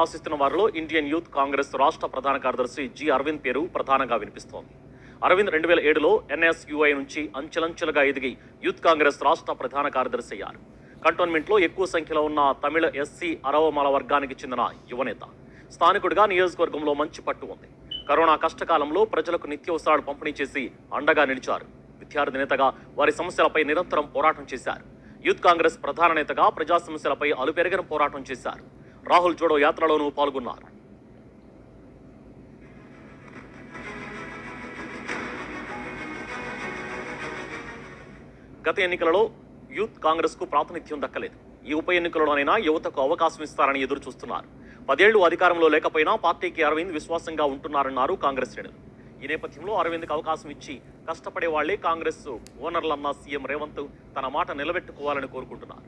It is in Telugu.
ఆశిస్తున్న వారిలో ఇండియన్ యూత్ కాంగ్రెస్ రాష్ట్ర ప్రధాన కార్యదర్శి జి అరవింద్ పేరు ప్రధానంగా వినిపిస్తోంది. అరవింద్ 2007లో ఎన్ఎస్యుఐ నుంచి అంచెలంచెలుగా ఎదిగి యూత్ కాంగ్రెస్ రాష్ట్ర ప్రధాన కార్యదర్శి అయ్యారు. కంటోన్మెంట్లో ఎక్కువ సంఖ్యలో ఉన్న తమిళ ఎస్సీ అరవమల వర్గానికి చెందిన యువనేత. స్థానికుడిగా నియోజకవర్గంలో మంచి పట్టు ఉంది. కరోనా కష్టకాలంలో ప్రజలకు నిత్యావసరాలు పంపిణీ చేసి అండగా నిలిచారు. విద్యార్థి నేతగా వారి సమస్యలపై నిరంతరం పోరాటం చేశారు. యూత్ కాంగ్రెస్ ప్రధాన నేతగా ప్రజా సమస్యలపై అలుపెరగని పోరాటం చేశారు. రాహుల్ జోడో యాత్రలోనూ పాల్గొన్నారు. గత ఎన్నికలలో యూత్ కాంగ్రెస్ కు ప్రాతినిధ్యం దక్కలేదు. ఈ ఉప ఎన్నికలలోనైనా యువతకు అవకాశం ఇస్తారని ఎదురు చూస్తున్నారు. 10 ఏళ్లు అధికారంలో లేకపోయినా పార్టీకి అరవింద్ విశ్వాసంగా ఉంటున్నారన్నారు కాంగ్రెస్ శ్రేణులు. ఈ నేపథ్యంలో అరవింద్కి అవకాశం ఇచ్చి కష్టపడే వాళ్లే కాంగ్రెస్ ఓనర్లన్న సీఎం రేవంత్ తన మాట నిలబెట్టుకోవాలని కోరుకుంటున్నారు.